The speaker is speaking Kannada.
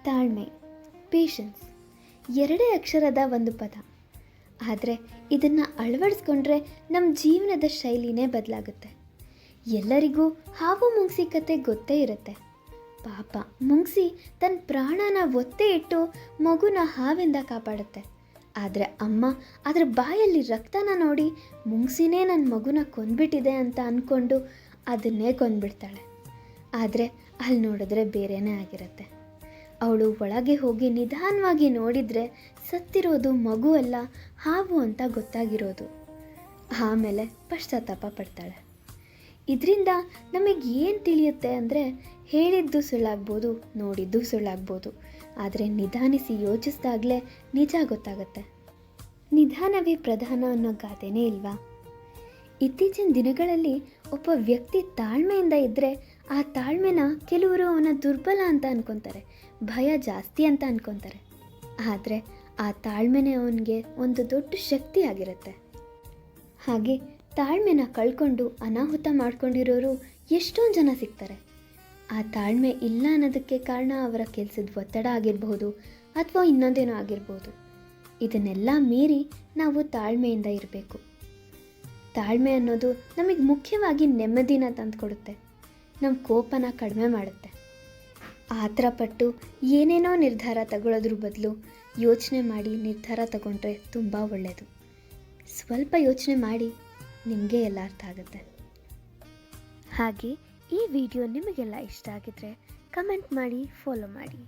ತಾಳ್ಮೆ, ಪೇಷನ್ಸ್ ಎರಡೇ ಅಕ್ಷರದ ಒಂದು ಪದ. ಆದರೆ ಇದನ್ನು ಅಳವಡಿಸ್ಕೊಂಡ್ರೆ ನಮ್ಮ ಜೀವನದ ಶೈಲಿನೇ ಬದಲಾಗುತ್ತೆ. ಎಲ್ಲರಿಗೂ ಹಾವು ಮುಂಗ್ಸಿ ಕತೆ ಗೊತ್ತೇ ಇರುತ್ತೆ. ಪಾಪ ಮುಂಗ್ಸಿ ತನ್ನ ಪ್ರಾಣನ ಒತ್ತೆ ಇಟ್ಟು ಮಗುನ ಹಾವಿಂದ ಕಾಪಾಡುತ್ತೆ. ಆದರೆ ಅಮ್ಮ ಅದರ ಬಾಯಲ್ಲಿ ರಕ್ತನ ನೋಡಿ ಮುಂಗ್ಸಿನೇ ನನ್ನ ಮಗುನ ಕೊಂದ್ಬಿಟ್ಟಿದೆ ಅಂತ ಅಂದ್ಕೊಂಡು ಅದನ್ನೇ ಕೊಂದ್ಬಿಡ್ತಾಳೆ. ಆದರೆ ಅಲ್ಲಿ ನೋಡಿದ್ರೆ ಬೇರೆಯೇ ಆಗಿರುತ್ತೆ. ಅವಳು ಒಳಗೆ ಹೋಗಿ ನಿಧಾನವಾಗಿ ನೋಡಿದರೆ ಸತ್ತಿರೋದು ಮಗು ಅಲ್ಲ, ಹಾವು ಅಂತ ಗೊತ್ತಾಗಿರೋದು. ಆಮೇಲೆ ಪಶ್ಚಾತ್ತಾಪ ಪಡ್ತಾಳೆ. ಇದರಿಂದ ನಮಗೆ ಏನು ತಿಳಿಯುತ್ತೆ ಅಂದರೆ, ಹೇಳಿದ್ದು ಸುಳ್ಳಾಗ್ಬೋದು, ನೋಡಿದ್ದು ಸುಳ್ಳಾಗ್ಬೋದು, ಆದರೆ ನಿಧಾನಿಸಿ ಯೋಚಿಸಿದಾಗಲೇ ನಿಜ ಗೊತ್ತಾಗುತ್ತೆ. ನಿಧಾನವೇ ಪ್ರಧಾನ ಅನ್ನೋ ಗಾದೆನೇ ಇಲ್ವಾ? ಇತ್ತೀಚಿನ ದಿನಗಳಲ್ಲಿ ಒಬ್ಬ ವ್ಯಕ್ತಿ ತಾಳ್ಮೆಯಿಂದ ಇದ್ದರೆ ಆ ತಾಳ್ಮೆನ ಕೆಲವರು ಅವನ ದುರ್ಬಲ ಅಂತ ಅನ್ಕೊತಾರೆ, ಭಯ ಜಾಸ್ತಿ ಅಂತ ಅನ್ಕೊತಾರೆ. ಆದರೆ ಆ ತಾಳ್ಮೆನೇ ಅವನಿಗೆ ಒಂದು ದೊಡ್ಡ ಶಕ್ತಿ ಆಗಿರುತ್ತೆ. ಹಾಗೆ ತಾಳ್ಮೆನ ಕಳ್ಕೊಂಡು ಅನಾಹುತ ಮಾಡ್ಕೊಂಡಿರೋರು ಎಷ್ಟೊಂದು ಜನ ಸಿಗ್ತಾರೆ. ಆ ತಾಳ್ಮೆ ಇಲ್ಲ ಅನ್ನೋದಕ್ಕೆ ಕಾರಣ ಅವರ ಕೆಲಸದ ಒತ್ತಡ ಆಗಿರಬಹುದು ಅಥವಾ ಇನ್ನೊಂದೇನೋ ಆಗಿರ್ಬೋದು. ಇದನ್ನೆಲ್ಲ ಮೀರಿ ನಾವು ತಾಳ್ಮೆಯಿಂದ ಇರಬೇಕು. ತಾಳ್ಮೆ ಅನ್ನೋದು ನಮಗೆ ಮುಖ್ಯವಾಗಿ ನೆಮ್ಮದಿನ ತಂದುಕೊಡುತ್ತೆ, ನಮ್ಮ ಕೋಪನ ಕಡಿಮೆ ಮಾಡುತ್ತೆ. ಆತರಪಟ್ಟು ಏನೇನೋ ನಿರ್ಧಾರ ತಗೊಳ್ಳೋದ್ರ ಬದಲು ಯೋಚನೆ ಮಾಡಿ ನಿರ್ಧಾರ ತಗೊಂಡ್ರೆ ತುಂಬ ಒಳ್ಳೆಯದು. ಸ್ವಲ್ಪ ಯೋಚನೆ ಮಾಡಿ, ನಿಮಗೆ ಎಲ್ಲ ಅರ್ಥ ಆಗುತ್ತೆ. ಹಾಗೆ ಈ ವಿಡಿಯೋ ನಿಮಗೆಲ್ಲ ಇಷ್ಟ ಆಗಿದ್ರೆ ಕಮೆಂಟ್ ಮಾಡಿ, ಫಾಲೋ ಮಾಡಿ.